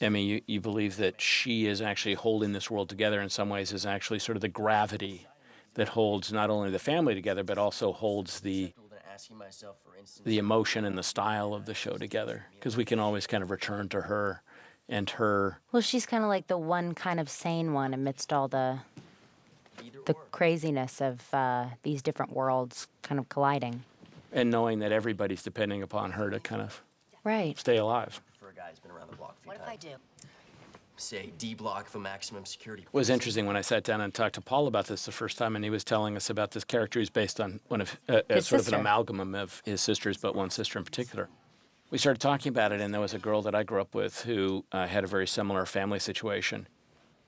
Emmy, you believe that she is actually holding this world together in some ways, is actually sort of the gravity that holds not only the family together, but also holds the emotion and the style of the show together. Because we can always kind of return to her and her...
Well, she's kind of like the one kind of sane one amidst all the craziness of these different worlds kind of colliding.
And knowing that everybody's depending upon her to kind of stay alive.
For a guy who's been around the block a few
What if
times.
I do?
Say D block for maximum security.
It was interesting when I sat down and talked to Paul about this the first time, and he was telling us about this character who's based on one of sort of an amalgam of his sisters, but one sister in particular. We started talking about it, and there was a girl that I grew up with who had a very similar family situation.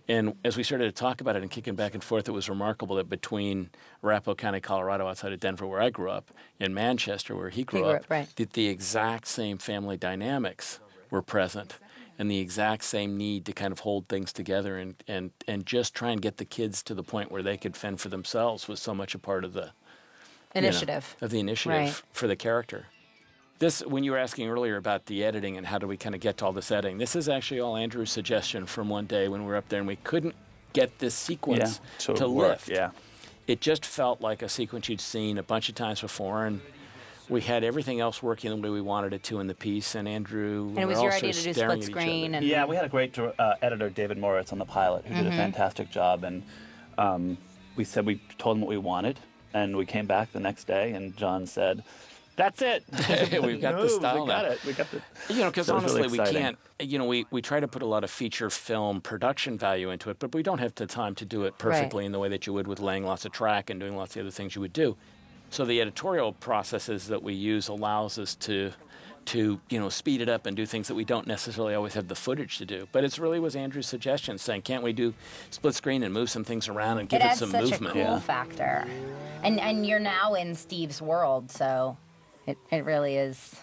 And as we started to talk about it and kicking back and forth, it was remarkable that between Arapahoe County, Colorado, outside of Denver, where I grew up, and Manchester, where he grew up, that the exact same family dynamics were present, and the exact same need to kind of hold things together and just try and get the kids to the point where they could fend for themselves was so much a part of the
initiative.
Of the initiative for the character. This, when you were asking earlier about the editing and how do we kind of get to all this editing, this is actually all Andrew's suggestion from one day when we were up there and we couldn't get this sequence to lift.
Yeah.
It just felt like a sequence you'd seen a bunch of times before, and we had everything else working the way we wanted it to in the piece, and Andrew...
And it was your idea to do split screen. And
yeah, we had a great editor, David Moritz, on the pilot, who did a fantastic job, and we told him what we wanted, and we came back the next day, and John said... That's it.
We've got the style now.
We got the.
Because honestly, we can't. We try to put a lot of feature film production value into it, but we don't have the time to do it perfectly in the way that you would with laying lots of track and doing lots of the other things you would do. So the editorial processes that we use allows us to speed it up and do things that we don't necessarily always have the footage to do. But it really was Andrew's suggestion, saying, can't we do split screen and move some things around and give it some movement?
It adds such a cool factor. And you're now in Steve's world, so... It really is.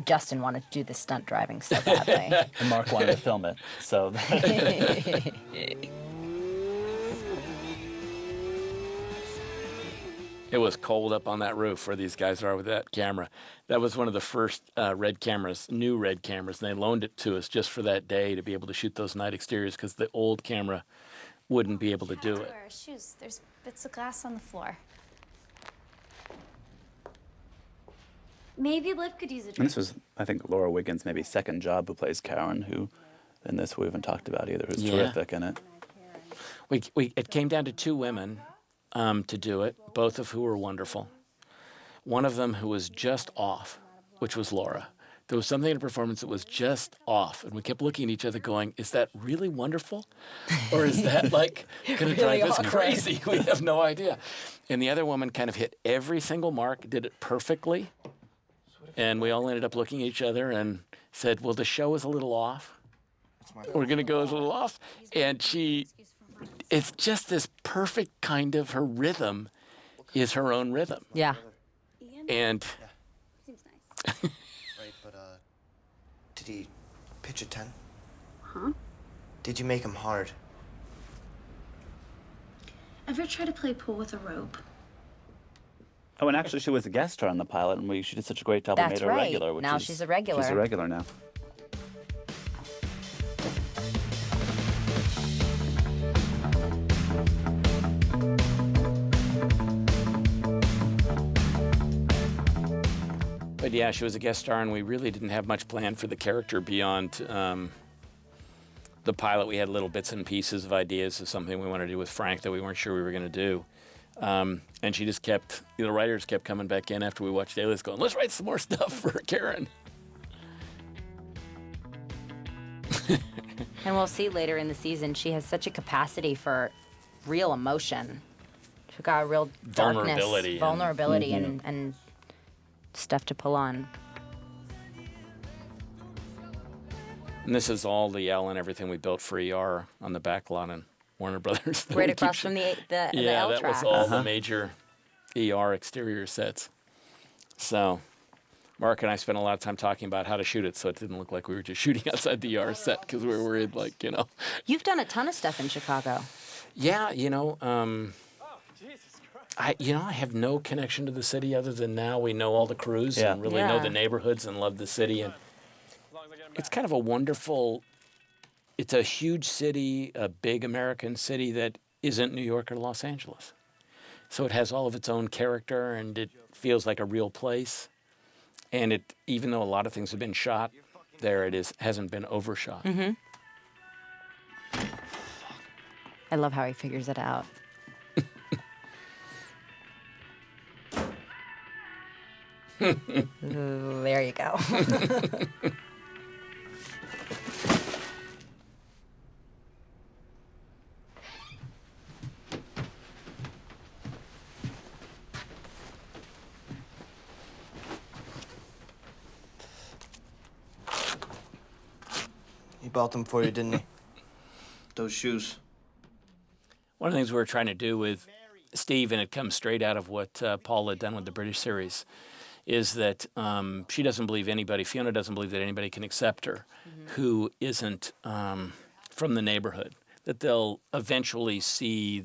Justin wanted to do the stunt driving so badly.
And Mark wanted to film it, so.
It was cold up on that roof where these guys are with that camera. That was one of the first red cameras, new red cameras, and they loaned it to us just for that day to be able to shoot those night exteriors because the old camera wouldn't be able to do it.
Wear shoes. There's bits of glass on the floor. Maybe Liv could use a drink.
And this was, I think, Laura Wiggins' maybe second job, who plays Karen, who in this we haven't talked about either, who's terrific in it.
It came down to two women to do it, both of who were wonderful. One of them who was just off, which was Laura. There was something in the performance that was just off, and we kept looking at each other going, is that really wonderful? Or is that like going to drive us crazy? We have no idea. And the other woman kind of hit every single mark, did it perfectly. And we all ended up looking at each other and said, well, the show is a little off. We're going to go a little off. And it's just this perfect kind of, her rhythm is her own rhythm.
Yeah.
And...
Seems nice.
Right, but, did he pitch a 10?
Huh?
Did you make him hard?
Ever try to play pool with a rope?
Oh, and actually, she was a guest star on the pilot, and she did such a great job.
That's
we made her
right.
regular.
Now she's a regular.
She's a regular now.
But yeah, she was a guest star, and we really didn't have much planned for the character beyond the pilot. We had little bits and pieces of ideas of something we wanted to do with Frank that we weren't sure we were going to do. And she just kept, the writers kept coming back in after we watched Alias going, let's write some more stuff for Karen.
And we'll see later in the season, she has such a capacity for real emotion. She's got a real darkness, vulnerability and stuff to pull on.
And this is all the L and everything we built for ER on the back lot in Warner Brothers.
Right across from the L
that
track.
was all the major ER exterior sets. So Mark and I spent a lot of time talking about how to shoot it so it didn't look like we were just shooting outside the ER set because we were worried, like, you know.
You've done a ton of stuff in Chicago.
Yeah, you know, I have no connection to the city other than now we know all the crews and really know the neighborhoods and love the city. And it's kind of a wonderful, it's a huge city, a big American city that isn't New York or Los Angeles. So it has all of its own character and it feels like a real place. And it, even though a lot of things have been shot, there it is, hasn't been overshot.
Mm-hmm. I love how he figures it out. Ooh, there you go.
He bought them for you, didn't he? Those shoes.
One of the things we were trying to do with Steve, and it comes straight out of what Paul had done with the British series, is that she doesn't believe anybody, Fiona doesn't believe that anybody can accept her who isn't from the neighborhood. That they'll eventually see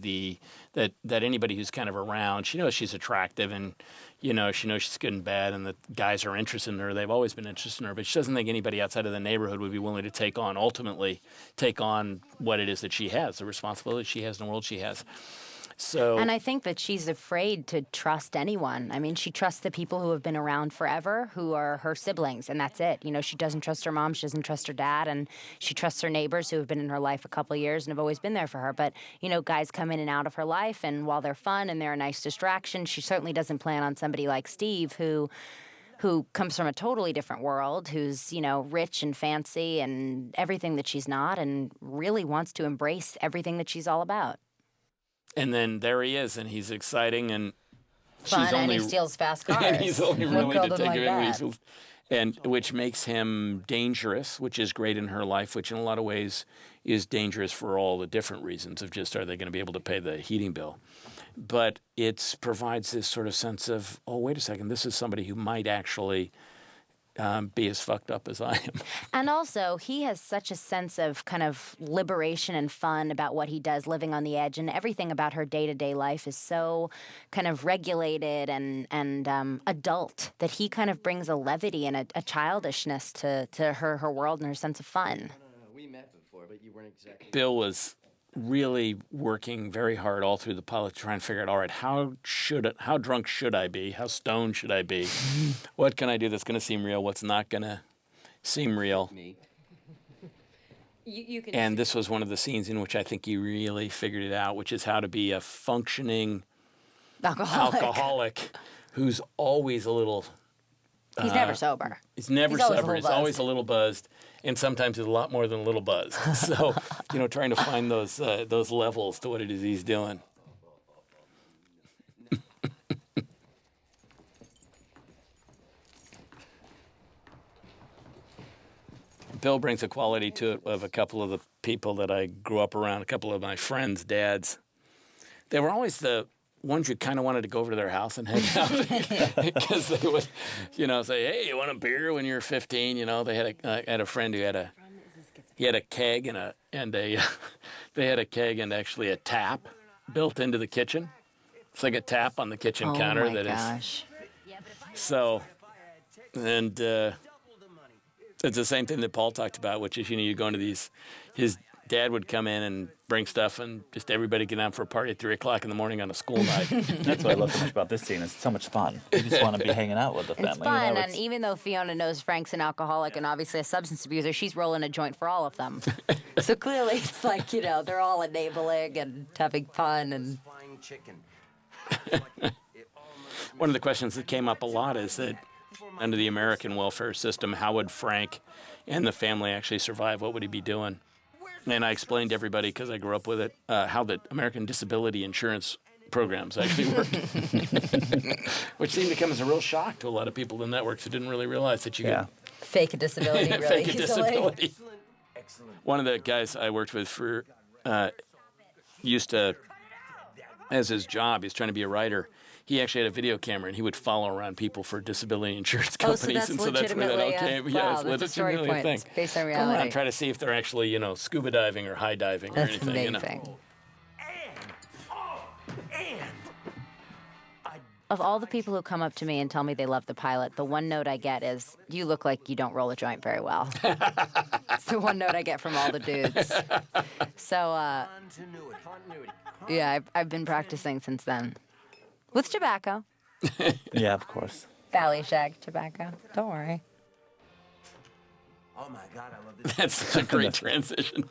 that anybody who's kind of around, she knows she's attractive and, you know, she knows she's good and bad and that guys are interested in her. They've always been interested in her, but she doesn't think anybody outside of the neighborhood would be willing to ultimately take on what it is that she has, the responsibility she has in the world she has. So,
and I think that she's afraid to trust anyone. I mean, she trusts the people who have been around forever, who are her siblings, and that's it. You know, she doesn't trust her mom, she doesn't trust her dad, and she trusts her neighbors who have been in her life a couple of years and have always been there for her. But, you know, guys come in and out of her life, and while they're fun and they're a nice distraction, she certainly doesn't plan on somebody like Steve who comes from a totally different world, who's, you know, rich and fancy and everything that she's not, and really wants to embrace everything that she's all about.
And then there he is, and he's exciting, and
fun,
she's only,
and he steals fast cars.
And he's only willing to take
like
and which makes him dangerous, which is great in her life, which in a lot of ways is dangerous for all the different reasons of just, are they going to be able to pay the heating bill? But it provides this sort of sense of, oh, wait a second, this is somebody who might actually be as fucked up as I am.
And also, he has such a sense of kind of liberation and fun about what he does, living on the edge, and everything about her day-to-day life is so kind of regulated and adult that he kind of brings a levity and a childishness to her world and her sense of fun.
We met before, but you weren't exactly...
Bill was really working very hard all through the pilot to try and figure out, all right, how drunk should I be? How stoned should I be? What can I do that's going to seem real? What's not going to seem real? And this was one of the scenes in which I think he really figured it out, which is how to be a functioning alcoholic who's always a little...
He's never sober.
He's never sober. He's always a little buzzed, and sometimes it's a lot more than a little buzzed. So, you know, trying to find those levels to what it is he's doing. Bill brings a quality to it of a couple of the people that I grew up around, a couple of my friends' dads. They were always the ones you kind of wanted to go over to their house and hang out because they would, you know, say, "Hey, you want a beer?" When you're 15, you know. They had had a friend who had a keg they had a keg and actually a tap built into the kitchen. It's like a tap on the kitchen counter.
Oh my gosh!
So, and it's the same thing that Paul talked about, which is, you know, you go into Dad would come in and bring stuff, and just everybody get out for a party at 3 o'clock in the morning on a school night.
That's what I love so much about this scene. It's so much fun. You just want to be hanging out with the family.
It's fun,
you know,
and even though Fiona knows Frank's an alcoholic and obviously a substance abuser, she's rolling a joint for all of them. So clearly it's like, you know, they're all enabling and having fun. And
Flying chicken.
One of the questions that came up a lot is that under the American welfare system, how would Frank and the family actually survive? What would he be doing? And I explained to everybody, because I grew up with it, how the American disability insurance programs actually worked, which seemed to come as a real shock to a lot of people in networks who didn't really realize that you could
fake a disability really
fake a
easily.
disability. One of the guys I worked with for used to, as his job, he's trying to be a writer. He actually had a video camera, and he would follow around people for disability insurance companies.
So that's legitimately that's a story point.
Thing.
It's based on
Go
reality.
around, try to see if they're actually, you know, scuba diving or high diving or
That's
anything.
amazing.
You know.
Of all the people who come up to me and tell me they love the pilot, the one note I get is, you look like you don't roll a joint very well. It's the one note I get from all the dudes. So, yeah, I've been practicing since then. With tobacco.
Yeah, of course.
Valley Shag tobacco. Don't worry.
Oh my God, I love this.
That's such a great transition.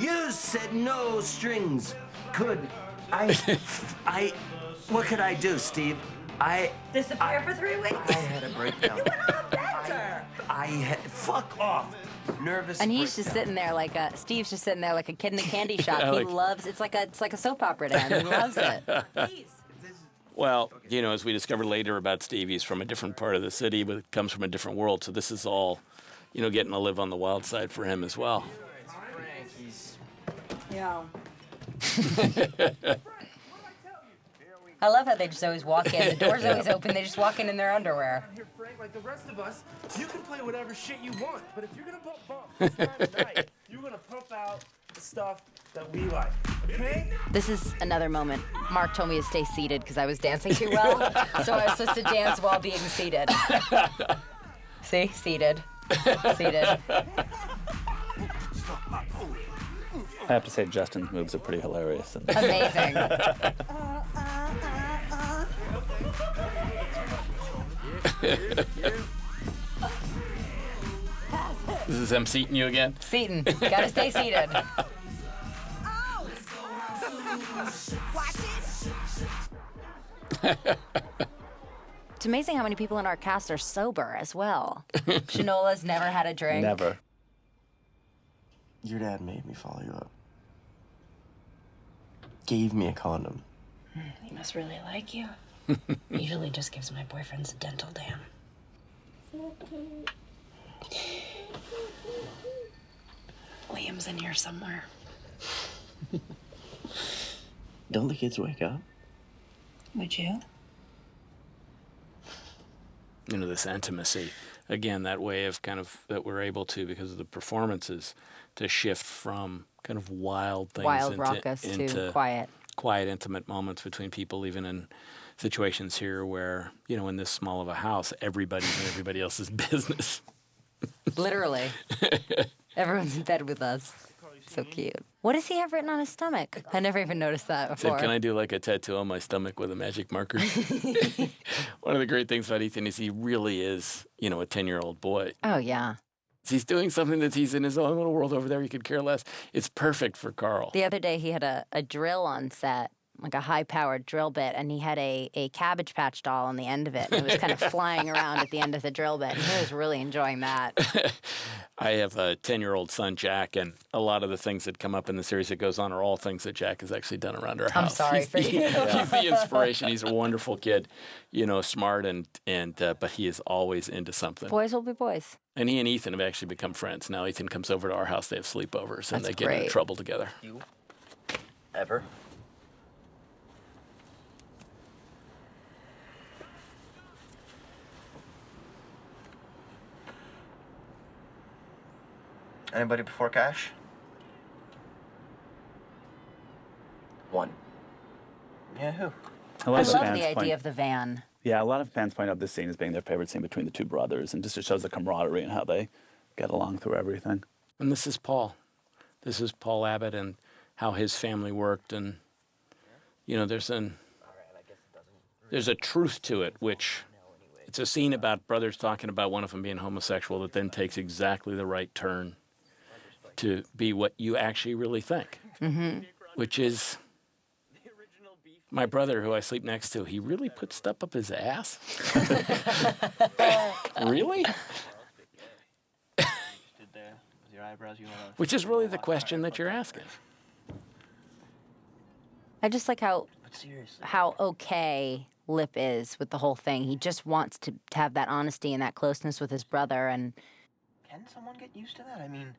You said no strings. Could what could I do, Steve?
Disappear for 3 weeks?
I had a breakdown.
You went on a bender.
Fuck off. Nervous.
And he's just sitting there like Steve's just sitting there like a kid in a candy shop. He loves, it's like a soap opera to him. He loves it.
Well, you know, as we discovered later about Steve, he's from a different part of the city, but comes from a different world. So this is all, you know, getting to live on the wild side for him as well.
Yeah.
I love how they just always walk in. The door's always open. They just walk in their underwear.
Here, Frank, like the rest of us, you can play whatever shit you want. But if you're gonna bump this time of night, you're gonna pump out the stuff that we like. Okay?
This is another moment. Mark told me to stay seated because I was dancing too well. So I was supposed to dance while being seated. See? Seated. Seated.
I have to say, Justin's moves are pretty hilarious.
Amazing.
This is him seating you again?
Seating. Gotta stay seated. It's amazing how many people in our cast are sober as well. Shanola's never had a drink.
Never.
Your dad made me follow you up. Gave me a condom.
He must really like you. Usually just gives my boyfriends a dental dam. Liam's in here somewhere.
Don't the kids wake up?
Would you?
You know, this intimacy. Again, that way of kind of, that we're able to, because of the performances, to shift from kind of wild things
Raucous to quiet.
Quiet, intimate moments between people, even in situations here where, you know, in this small of a house, everybody's in everybody else's business.
Literally. Everyone's in bed with us. So cute. What does he have written on his stomach? I never even noticed that before.
Said, can I do like a tattoo on my stomach with a magic marker? One of the great things about Ethan is he really is, you know, a 10-year-old boy.
Oh, yeah.
He's doing something that he's in his own little world over there. He could care less. It's perfect for Carl.
The other day he had a drill on set, like a high-powered drill bit, and he had a Cabbage Patch doll on the end of it. And it was kind of flying around at the end of the drill bit. And he was really enjoying that.
I have a 10-year-old son, Jack, and a lot of the things that come up in the series that goes on are all things that Jack has actually done around our house.
I'm sorry for you.
He's the inspiration. He's a wonderful kid, you know, smart, but he is always into something.
Boys will be boys.
And he and Ethan have actually become friends. Now Ethan comes over to our house. They have sleepovers, and
That's
they get into
great.
trouble together.
You ever? Anybody before Cash? One. Yeah, who?
I love the idea of the van.
Yeah, a lot of fans point out this scene as being their favorite scene between the two brothers, and just it shows the camaraderie and how they get along through everything.
And this is Paul. This is Paul Abbott and how his family worked, and you know, there's a truth to it, which it's a scene about brothers talking about one of them being homosexual that then takes exactly the right turn to be what you actually really think, which is my brother, who I sleep next to. He really puts stuff up his ass. Really? Which is really the question that you're asking.
I just like how okay Lip is with the whole thing. He just wants to have that honesty and that closeness with his brother. And
Can someone get used to that? I mean,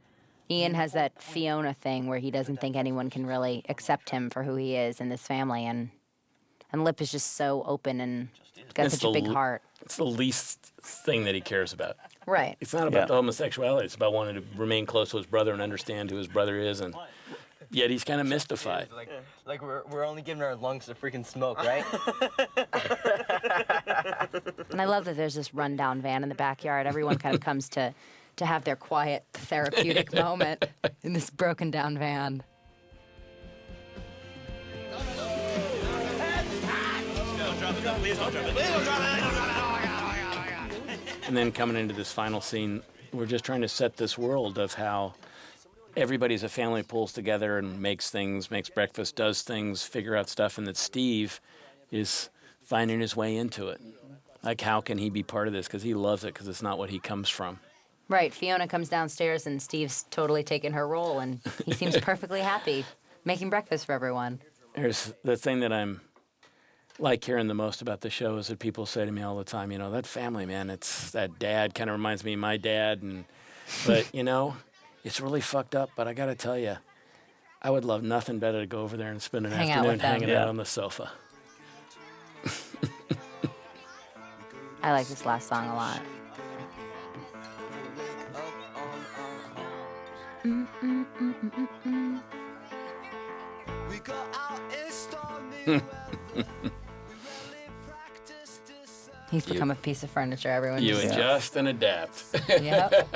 Ian has that Fiona thing where he doesn't think anyone can really accept him for who he is in this family. And Lip is just so open and got such a big heart.
It's the least thing that he cares about.
Right.
It's not about the homosexuality. It's about wanting to remain close to his brother and understand who his brother is. And yet he's kind of mystified.
Like we're only giving our lungs a freaking smoke, right?
And I love that there's this rundown van in the backyard. Everyone kind of comes to have their quiet, therapeutic moment in this broken down van.
And then coming into this final scene, we're just trying to set this world of how everybody's a family, pulls together and makes things, makes breakfast, does things, figure out stuff, and that Steve is finding his way into it. Like, how can he be part of this? Because he loves it, because it's not what he comes from.
Right. Fiona comes downstairs, and Steve's totally taken her role, and he seems perfectly happy making breakfast for everyone.
There's the thing that I'm like hearing the most about the show is that people say to me all the time, you know, that family, man, it's that dad kind of reminds me of my dad. But, you know, it's really fucked up. But I got to tell you, I would love nothing better to go over there and spend an afternoon hanging out on the sofa.
I like this last song a lot. He's become a piece of furniture, everyone.
You adjust and adapt.
Yep.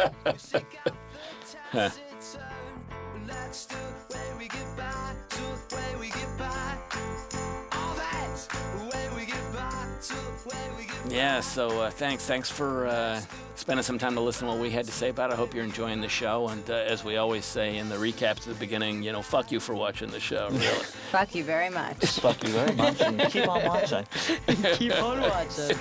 Yeah, so thanks for spending some time to listen to what we had to say about it. I hope you're enjoying the show. And as we always say in the recaps at the beginning, you know, fuck you for watching the show, really.
Fuck you very much.
Fuck you very much, and keep on watching.
Keep on watching.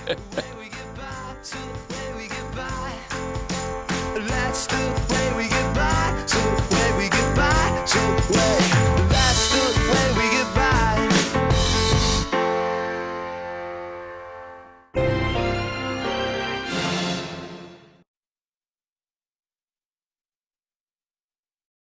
That's the way we